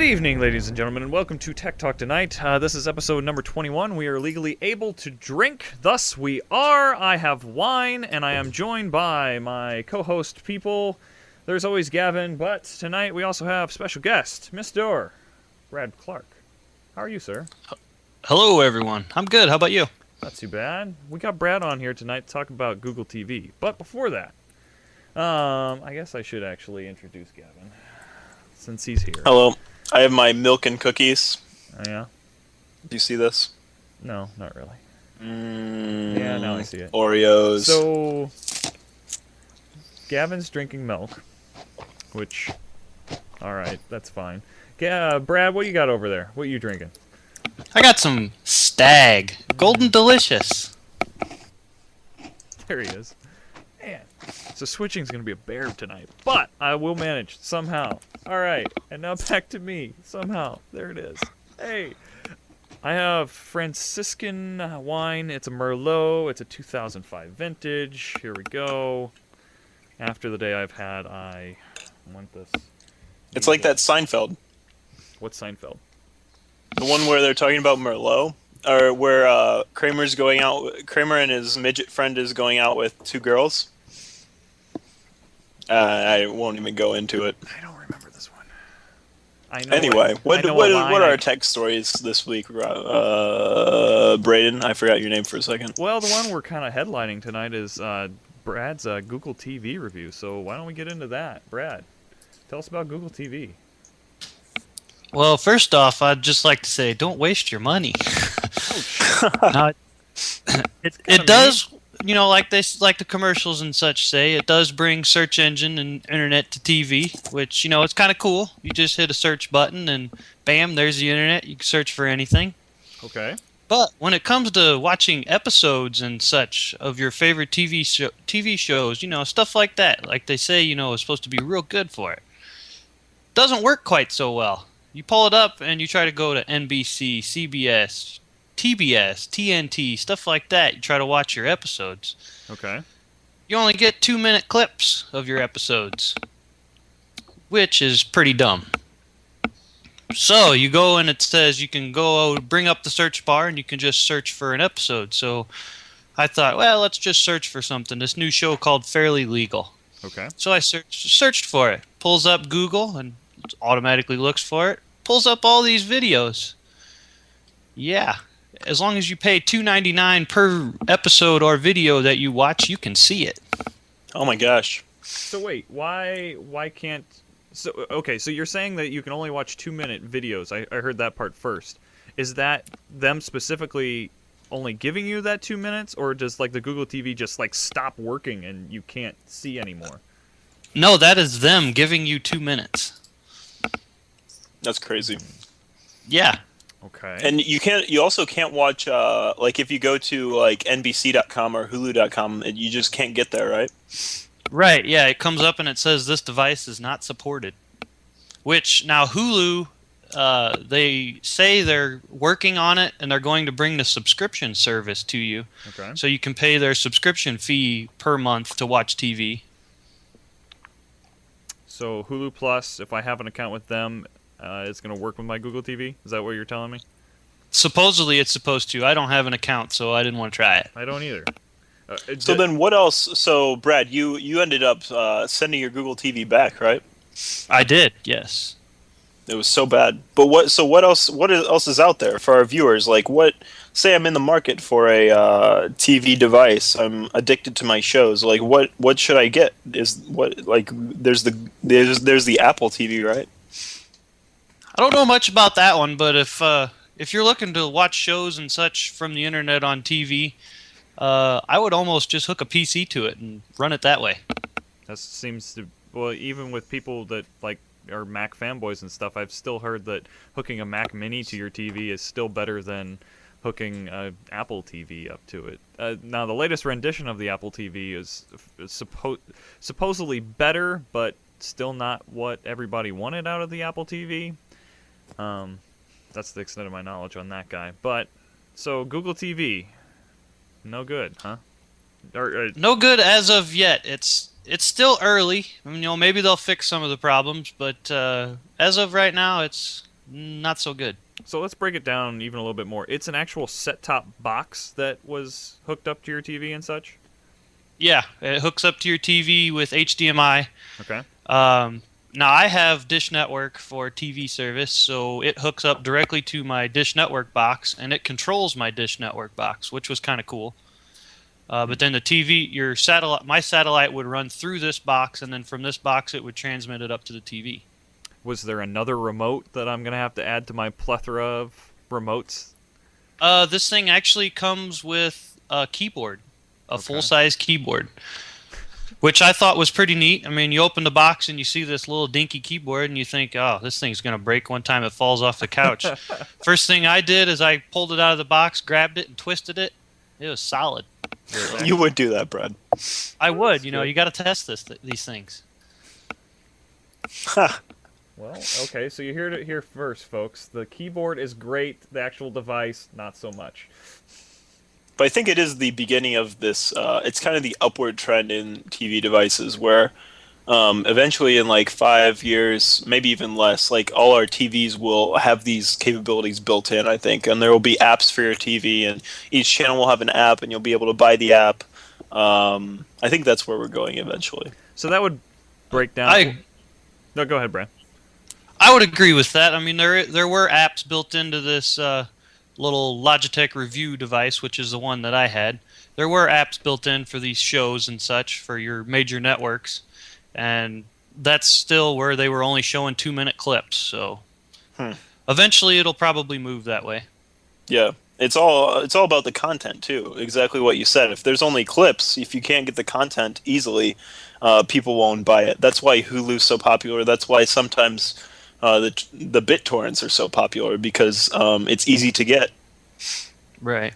Good evening, ladies and gentlemen, and welcome to Tech Talk Tonight. This is episode number 21. We are legally able to drink. Thus we are. I have wine, and I am joined by my co-host people. There's always Gavin, but tonight we also have special guest, Mr. Brad Clark. How are you, sir? Hello, everyone. I'm good. How about you? Not too bad. We got Brad on here tonight to talk about Google TV. But before that, I guess I should actually introduce Gavin, since he's here. Hello. I have my milk and cookies. Oh, yeah? Do you see this? No, not really. Yeah, now I see it. Oreos. So, Gavin's drinking milk, which, alright, that's fine. Brad, what you got over there? What are you drinking? I got some Stag. Golden Delicious. There he is. Man, so switching's going to be a bear tonight, but I will manage somehow. Alright, and now back to me. Somehow. There it is. Hey! I have Franciscan wine. It's a Merlot. It's a 2005 vintage. Here we go. After the day I've had, I want this. It's like that Seinfeld. What's Seinfeld? The one where they're talking about Merlot. Or where Kramer and his midget friend is going out with two girls. I won't even go into it. I don't remember this one. I know Anyway, what are our tech stories this week, Braden? I forgot your name for a second. Well, the one we're kind of headlining tonight is Brad's Google TV review. So why don't we get into that? Brad, tell us about Google TV. Well, first off, I'd just like to say, don't waste your money. Now, it does, like the commercials and such say, it does bring search engine and internet to TV, which, it's kind of cool. You just hit a search button and bam, there's the internet. You can search for anything. Okay. But when it comes to watching episodes and such of your favorite TV shows, stuff like that, like they say, is supposed to be real good for it, doesn't work quite so well. You pull it up and you try to go to NBC, CBS, TBS, TNT, stuff like that. You try to watch your episodes. Okay. You only get 2-minute clips of your episodes, which is pretty dumb. So you go and it says you can go bring up the search bar and you can just search for an episode. So I thought, well, let's just search for something. This new show called Fairly Legal. Okay. So I searched for it. Pulls up Google and automatically looks for it. Pulls up all these videos. Yeah. As long as you pay $2.99 per episode or video that you watch, you can see it. Oh my gosh. So wait, why can't... So you're saying that you can only watch 2-minute videos. I heard that part first. Is that them specifically only giving you that 2 minutes, or does the Google TV just stop working and you can't see anymore? No, that is them giving you 2 minutes. That's crazy. Yeah. Okay. And you also can't watch if you go to NBC.com or Hulu.com, you just can't get there, right? Right, yeah, it comes up and it says this device is not supported. Which now Hulu, they say they're working on it and they're going to bring the subscription service to you. Okay. So you can pay their subscription fee per month to watch TV. So Hulu Plus, if I have an account with them, it's going to work with my Google TV? Is that what you're telling me? Supposedly it's supposed to. I don't have an account, so I didn't want to try it. I don't either. So then what else? So, Brad, you ended up sending your Google TV back, right? I did, yes. It was so bad. But what else? What else is out there for our viewers? Say I'm in the market for a TV device. I'm addicted to my shows. What should I get? There's the Apple TV, right? I don't know much about that one, but if you're looking to watch shows and such from the internet on TV, I would almost just hook a PC to it and run it that way. That seems to... Well, even with people that are Mac fanboys and stuff, I've still heard that hooking a Mac Mini to your TV is still better than hooking an Apple TV up to it. Now, the latest rendition of the Apple TV is supposedly better, but still not what everybody wanted out of the Apple TV. That's the extent of my knowledge on that guy. But, so Google TV, no good, huh? No good as of yet. It's still early. Maybe they'll fix some of the problems, but as of right now, it's not so good. So let's break it down even a little bit more. It's an actual set-top box that was hooked up to your TV and such? Yeah, it hooks up to your TV with HDMI. Okay. Now, I have Dish Network for TV service, so it hooks up directly to my Dish Network box, and it controls my Dish Network box, which was kind of cool. But then the TV, my satellite would run through this box, and then from this box it would transmit it up to the TV. Was there another remote that I'm going to have to add to my plethora of remotes? This thing actually comes with a keyboard, a Okay. full-size keyboard, which I thought was pretty neat. I mean, you open the box and you see this little dinky keyboard, and you think, oh, this thing's going to break one time it falls off the couch. First thing I did is I pulled it out of the box, grabbed it, and twisted it. It was solid. You would do that, Brad. I would. You know, you got to test these things. Well, okay, so you heard it here first, folks. The keyboard is great. The actual device, not so much. But I think it is the beginning of this. It's kind of the upward trend in TV devices where eventually in like 5 years, maybe even less, like all our TVs will have these capabilities built in, I think. And there will be apps for your TV, and each channel will have an app, and you'll be able to buy the app. I think that's where we're going eventually. So that would break down... No, go ahead, Brian. I would agree with that. I mean, there were apps built into this little Logitech review device, which is the one that I had. There were apps built in for these shows and such for your major networks, and that's still where they were only showing 2-minute clips. So eventually, it'll probably move that way. Yeah, it's all about the content too. Exactly what you said. If there's only clips, if you can't get the content easily, people won't buy it. That's why Hulu's so popular. That's why sometimes the BitTorrents are so popular, because it's easy to get. Right.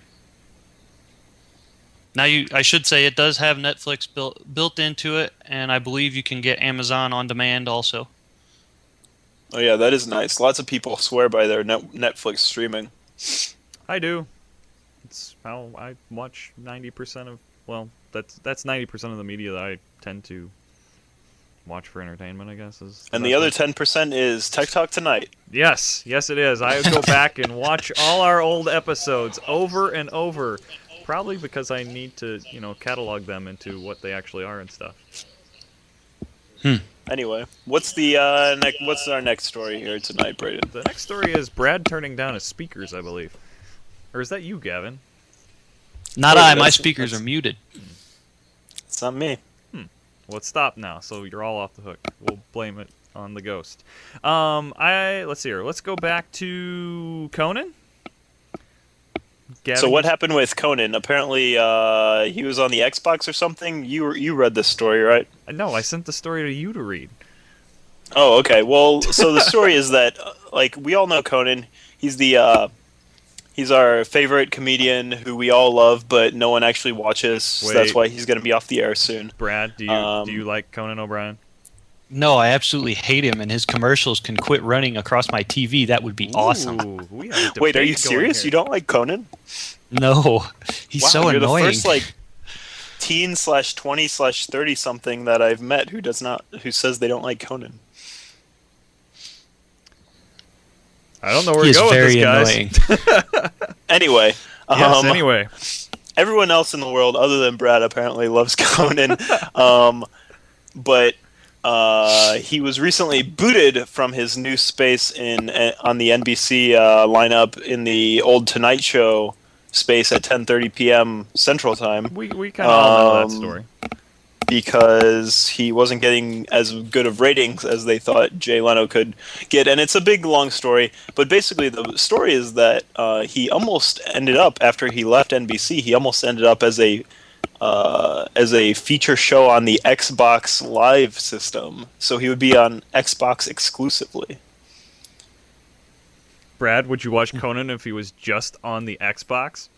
Now, I should say it does have Netflix built into it, and I believe you can get Amazon on demand also. Oh yeah, that is nice. Lots of people swear by their Netflix streaming. I do. It's how I watch 90% of... Well, that's 90% of the media that I tend to watch for entertainment, I guess. And the other 10% is Tech Talk Tonight. Yes, yes it is. I go back and watch all our old episodes over and over, probably because I need to, catalog them into what they actually are and stuff. Anyway, what's our next story here tonight, Braden? The next story is Brad turning down his speakers, I believe. Or is that you, Gavin? Not I. My speakers are muted. It's not me. Well, it's stopped now, so you're all off the hook. We'll blame it on the ghost. Let's see here. Let's go back to Conan. Gavin, So what happened with Conan? Apparently, he was on the Xbox or something. You read this story, right? No, I sent the story to you to read. Oh, okay. Well, so the story is that, we all know Conan. He's he's our favorite comedian who we all love, but no one actually watches. So that's why he's going to be off the air soon. Brad, do you like Conan O'Brien? No, I absolutely hate him, and his commercials can quit running across my TV. That would be awesome. Ooh, we have a debate Wait, are you going serious? here. You don't like Conan? No, he's so you're annoying. the first teen/20/30 something that I've met who says they don't like Conan. I don't know where He to is go with very this, guys. annoying. Anyway, Yes, anyway. everyone else in the world other than Brad apparently loves Conan, but he was recently booted from his new space on the NBC lineup in the old Tonight Show space at 10:30 p.m. Central Time. We kind of all know that story. Because he wasn't getting as good of ratings as they thought Jay Leno could get. And it's a big, long story. But basically the story is that he almost ended up, after he left NBC, he almost ended up as a feature show on the Xbox Live system. So he would be on Xbox exclusively. Brad, would you watch Conan if he was just on the Xbox?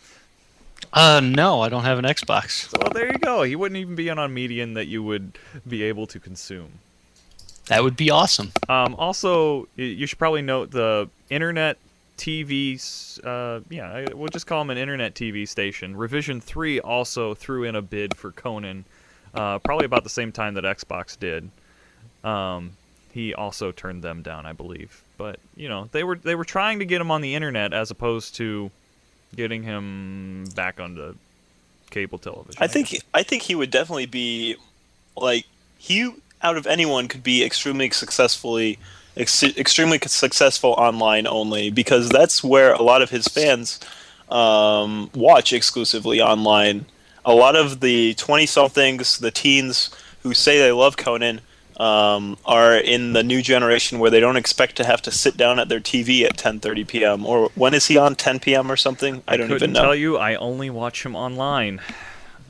No, I don't have an Xbox. Well, there you go. He wouldn't even be on medium that you would be able to consume. That would be awesome. Also, you should probably note the internet TV, we'll just call him an internet TV station. Revision 3 also threw in a bid for Conan, probably about the same time that Xbox did. he also turned them down, I believe. But they were trying to get him on the internet as opposed to getting him back onto cable television. I think he would definitely be like he out of anyone could be extremely successful online only, because that's where a lot of his fans watch exclusively online. A lot of the 20-somethings, the teens who say they love Conan, are in the new generation where they don't expect to have to sit down at their TV at 10:30 p.m. Or when is he on, 10 p.m. or something? I don't even know. I couldn't tell you. I only watch him online.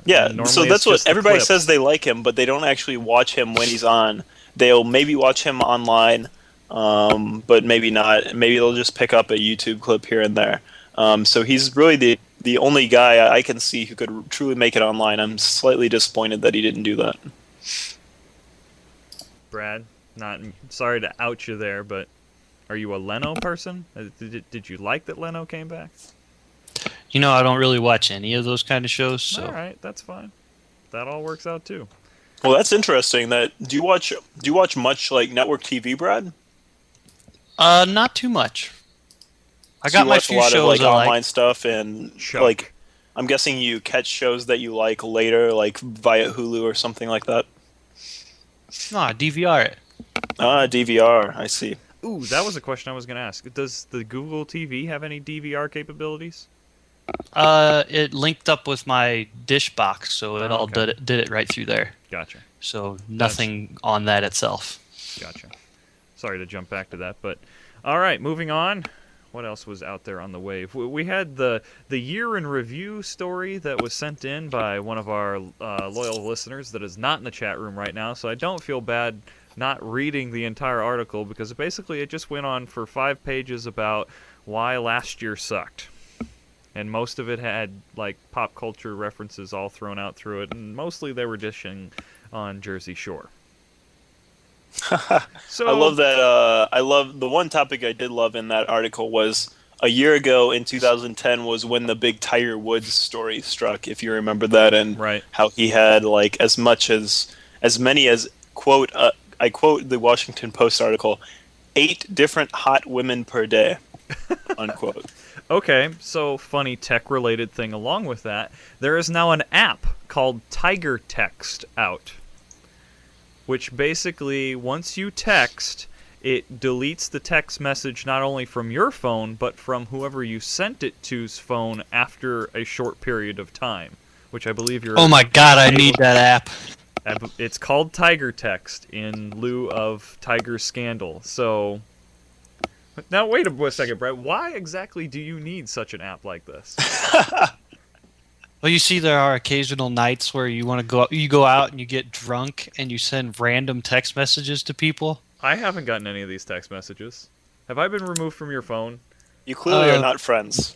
Yeah, so that's what everybody clips. says they like him, but they don't actually watch him when he's on. They'll maybe watch him online, but maybe not. Maybe they'll just pick up a YouTube clip here and there. So he's really the only guy I can see who could truly make it online. I'm slightly disappointed that he didn't do that. Brad, not sorry to out you there, but are you a Leno person? Did you like that Leno came back? I don't really watch any of those kind of shows. So. All right, that's fine. That all works out too. Well, that's interesting. Do you watch much like network TV, Brad? Not too much. I got my few shows. A lot of I online like. stuff and Chuck. I'm guessing you catch shows that you like later, like via Hulu or something like that. Nah, DVR it. DVR. I see. Ooh, that was a question I was going to ask. Does the Google TV have any DVR capabilities? It linked up with my dish box, so it all did it right through there. Gotcha. So nothing on that itself. Gotcha. Sorry to jump back to that, but all right, moving on. What else was out there on the wave? We had the year in review story that was sent in by one of our loyal listeners that is not in the chat room right now, so I don't feel bad not reading the entire article, because basically it just went on for 5 pages about why last year sucked. And most of it had like pop culture references all thrown out through it, and mostly they were dishing on Jersey Shore. So I love that. I love the one topic I did love in that article was a year ago in 2010 was when the big Tiger Woods story struck, if you remember that, and right. How he had like as many as quote I quote the Washington Post article, 8 different hot women per day, unquote. Okay, so funny tech-related thing along with that, there is now an app called Tiger Text out, which basically, once you text, it deletes the text message not only from your phone, but from whoever you sent it to's phone after a short period of time, which I believe you're... Oh my god, I need that app. It's called Tiger Text in lieu of Tiger Scandal, so... Now, wait a second, Brett. Why exactly do you need such an app like this? Well, you see, there are occasional nights where you want to go out and you get drunk and you send random text messages to people. I haven't gotten any of these text messages. Have I been removed from your phone? You clearly are not friends.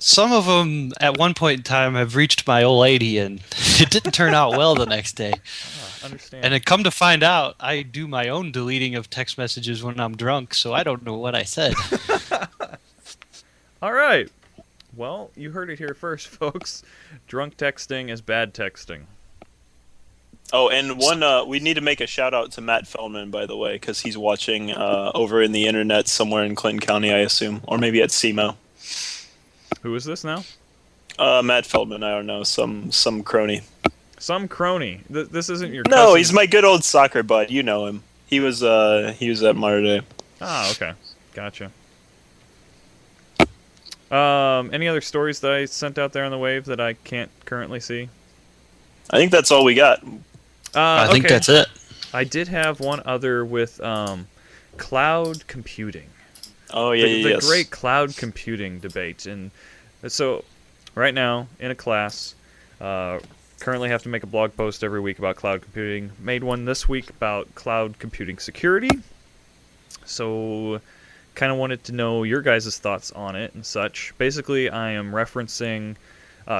Some of them, at one point in time, have reached my old lady, and it didn't turn out well the next day. Understand. And it come to find out, I do my own deleting of text messages when I'm drunk, so I don't know what I said. All right. Well, you heard it here first, folks. Drunk texting is bad texting. Oh, and we need to make a shout out to Matt Feldman, by the way, because he's watching over in the internet somewhere in Clinton County, I assume, or maybe at SEMO. Who is this now? Matt Feldman. I don't know, some crony. Some crony. This isn't your. No, cousin. he's my good old soccer bud. You know him. He was at Mater Dei. Ah, okay, gotcha. Any other stories that I sent out there on the wave that I can't currently see? I think that's all we got. I think that's it. I did have one other with cloud computing. Oh yeah, The great cloud computing debate. And so, right now in a class, currently have to make a blog post every week about cloud computing. Made one this week about cloud computing security. So, kind of wanted to know your guys' thoughts on it and such. Basically, I am referencing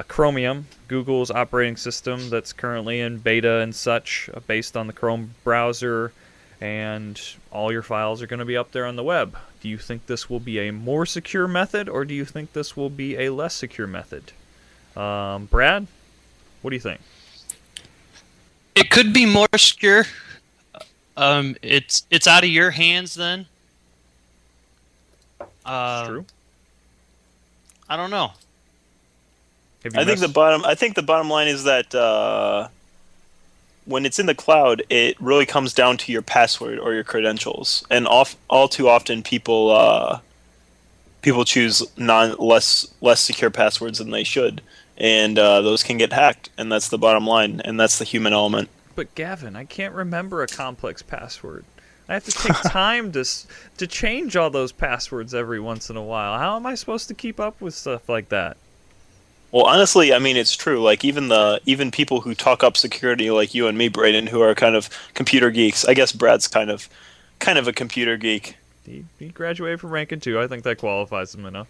Chromium, Google's operating system that's currently in beta and such, based on the Chrome browser, and all your files are going to be up there on the web. Do you think this will be a more secure method, or do you think this will be a less secure method? Brad, what do you think? It could be more secure. It's out of your hands then. It's true. I don't know. Have you I think messed- the bottom line is that when it's in the cloud, it really comes down to your password or your credentials, and all too often people choose less secure passwords than they should, and those can get hacked, and that's the bottom line, and that's the human element. But Gavin, I can't remember a complex password. I have to take time to change all those passwords every once in a while. How am I supposed to keep up with stuff like that? Well, honestly, I mean, it's true. Like even people who talk up security, like you and me, Braden, who are kind of computer geeks. I guess Brad's kind of a computer geek. He graduated from Rankin 2. I think that qualifies him enough.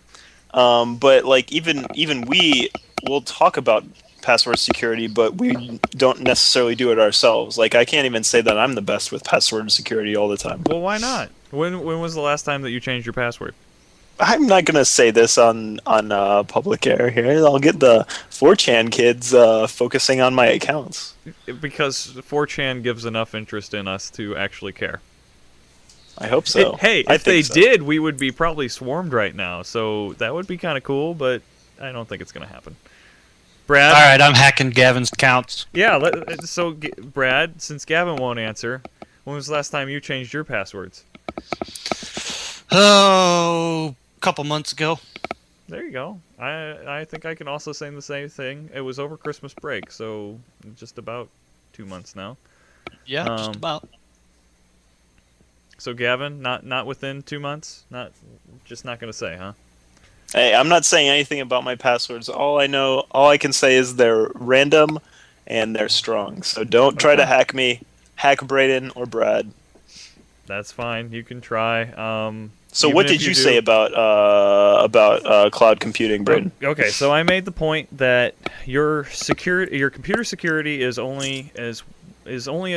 But like even we will talk about password security, but we don't necessarily do it ourselves. Like I can't even say that I'm the best with password security all the time. Well, why not? When was the last time that you changed your password? I'm not gonna say this on public air here. I'll get the 4chan kids focusing on my accounts. Because 4chan gives enough interest in us to actually care. I hope so. Hey, I if they think so. did, we would be probably swarmed right now. So that would be kind of cool, but I don't think it's going to happen. Brad? All right, I'm hacking Gavin's accounts. Yeah, Brad, since Gavin won't answer, when was the last time you changed your passwords? Oh, a couple months ago. There you go. I think I can also say the same thing. It was over Christmas break, so just about 2 months now. Yeah, just about. So Gavin, not within 2 months? Not going to say, huh? Hey, I'm not saying anything about my passwords. All I can say is they're random and they're strong. So don't try to hack me, hack Braden or Brad. That's fine. You can try. So even what if did you do- say about cloud computing, Braden? Okay, so I made the point that your computer security is only as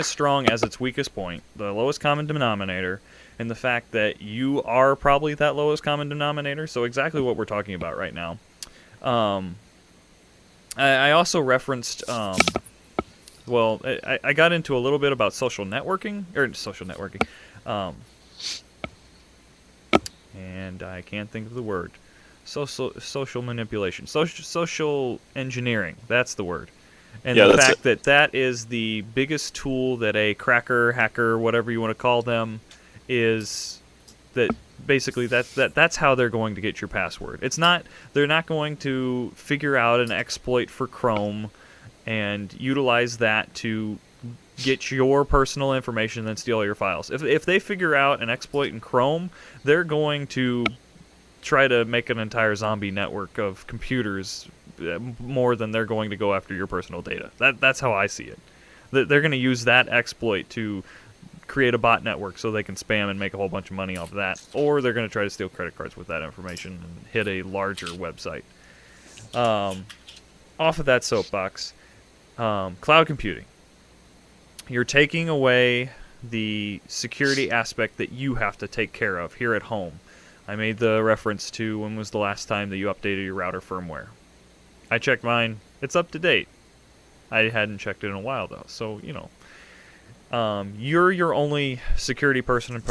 strong as its weakest point, the lowest common denominator, and the fact that you are probably that lowest common denominator. So exactly what we're talking about right now. I also referenced. Well, I got into a little bit about social networking. And I can't think of the word. Social manipulation. Social engineering. That's the word. And Yeah, the that's fact that is the biggest tool that a cracker, hacker, whatever you want to call them, is that basically that's how they're going to get your password. They're not going to figure out an exploit for Chrome and utilize that to get your personal information and then steal all your files. If they figure out an exploit in Chrome, they're going to try to make an entire zombie network of computers more than they're going to go after your personal data. That's how I see it. They're going to use that exploit to create a bot network so they can spam and make a whole bunch of money off of that, or they're going to try to steal credit cards with that information and hit a larger website. Off of that soapbox, cloud computing. You're taking away the security aspect that you have to take care of here at home. I made the reference to when was the last time that you updated your router firmware. I checked mine. It's up to date. I hadn't checked it in a while, though. So, you're your only security person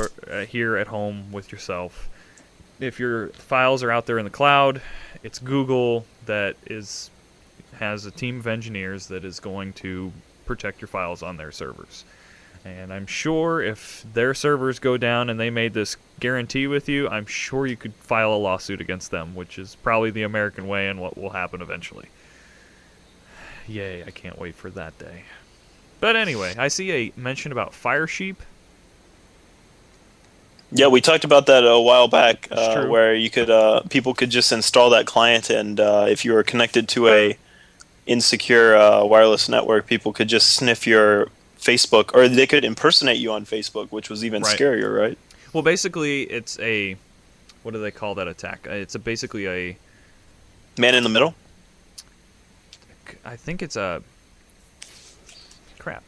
here at home with yourself. If your files are out there in the cloud, it's Google that has a team of engineers that is going to protect your files on their servers. And I'm sure if their servers go down and they made this guarantee with you, I'm sure you could file a lawsuit against them, which is probably the American way and what will happen eventually. Yay, I can't wait for that day. But anyway, I see a mention about Firesheep. Yeah, we talked about that a while back, true. where you could people could just install that client, and if you were connected to a insecure wireless network, people could just sniff your Facebook, or they could impersonate you on Facebook, which was even Right. scarier, right? Well, basically, it's a... What do they call that attack? It's basically a... Man in the middle? I think it's a... Crap.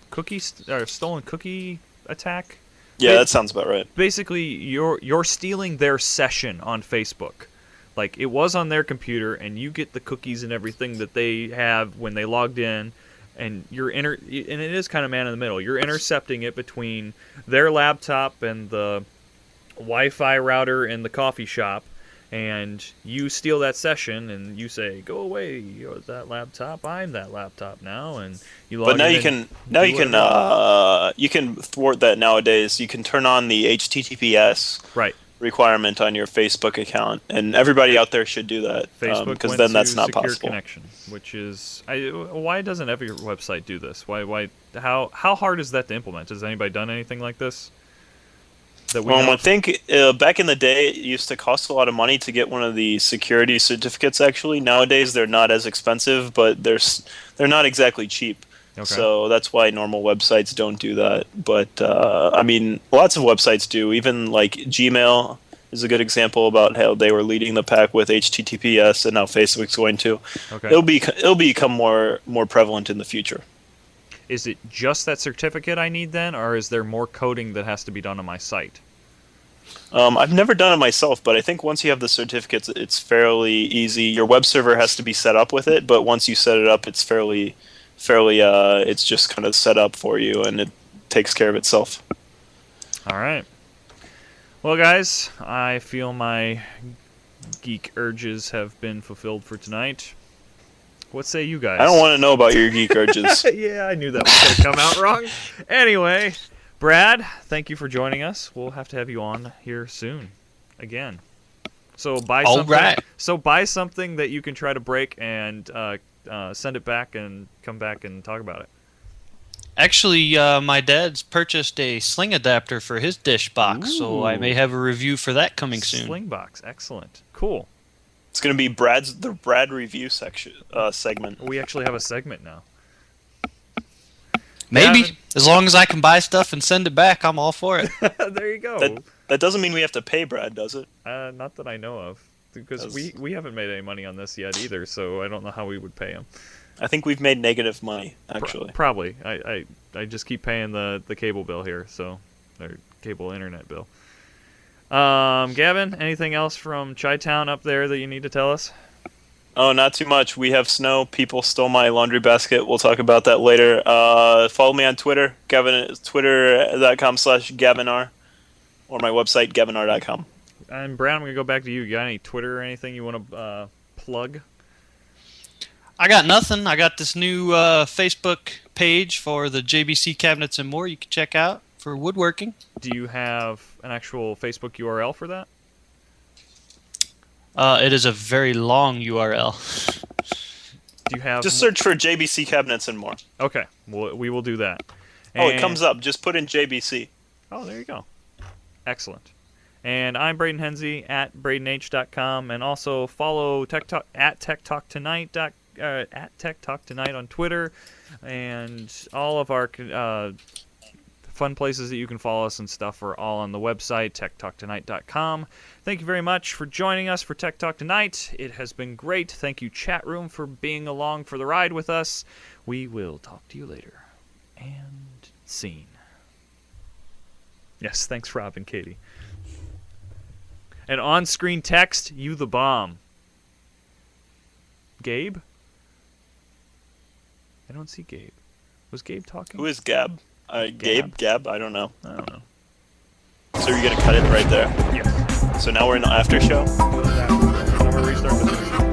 Stolen cookie attack? Yeah, that sounds about right. Basically, you're stealing their session on Facebook. Like, it was on their computer, and you get the cookies and everything that they have when they logged in, and and it is kind of man in the middle. You're intercepting it between their laptop and the Wi-Fi router in the coffee shop, and you steal that session and you say, "Go away, you're that laptop. I'm that laptop now." And you log But now in you and can do whatever. you can thwart that nowadays. You can turn on the HTTPS Right. requirement on your Facebook account, and everybody out there should do that Facebook because went then that's to not secure possible. connection, which is why doesn't every website do this? How hard is that to implement? Has anybody done anything like this? That we know I of? think back in the day, it used to cost a lot of money to get one of the security certificates. Actually, nowadays they're not as expensive, but they're not exactly cheap. Okay. So that's why normal websites don't do that. But I mean, lots of websites do. Even like Gmail is a good example about how they were leading the pack with HTTPS, and now Facebook's going to. Okay. It'll become more prevalent in the future. Is it just that certificate I need then, or is there more coding that has to be done on my site? I've never done it myself, but I think once you have the certificates, it's fairly easy. Your web server has to be set up with it, but once you set it up, it's fairly it's just kind of set up for you, and it takes care of itself. All right. Well, guys, I feel my geek urges have been fulfilled for tonight. What say you guys? I don't want to know about your geek urges. Yeah, I knew that was going to come out wrong. Anyway, Brad, thank you for joining us. We'll have to have you on here soon again. So buy All something. right. So buy something that you can try to break and send it back and come back and talk about it. Actually, my dad's purchased a sling adapter for his dish box, so I may have a review for that coming soon. Sling box, excellent, cool. It's going to be the Brad review section segment. We actually have a segment now. Maybe. Gavin? As long as I can buy stuff and send it back, I'm all for it. There you go. That doesn't mean we have to pay Brad, does it? Not that I know of, because That's- we haven't made any money on this yet either, so I don't know how we would pay him. I think we've made negative money, actually. Probably. I just keep paying the cable bill here, so or cable internet bill. Gavin, anything else from Chi-Town up there that you need to tell us? Oh, not too much. We have snow. People stole my laundry basket. We'll talk about that later. Follow me on Twitter, twitter.com/GavinR, or my website, gavinar.com. And Brad, I'm going to go back to you. You got any Twitter or anything you want to plug? I got nothing. I got this new Facebook page for the JBC cabinets and more you can check out for woodworking. Do you have an actual Facebook URL for that? It is a very long URL. Do you have... Just search for JBC cabinets and more. Okay, we will do that. Oh, it And- comes up. Just put in JBC. Oh, there you go. Excellent. And I'm Braden Hensey at BradenH.com, and also follow Tech Talk at Tech Talk Tonight at Tech Talk Tonight on Twitter, and all of our fun places that you can follow us and stuff are all on the website techtalktonight.com. Thank you very much for joining us for Tech Talk Tonight. It has been great. Thank you, chat room, for being along for the ride with us. We will talk to you later. And scene. Yes, thanks, Rob and Katie. And on-screen text, you the bomb. Gabe? I don't see Gabe. Was Gabe talking? Who is Gab? Gabe? Gab? I don't know. I don't know. So you're going to cut it right there? Yes. So now we're in the after show? Now we're restart this.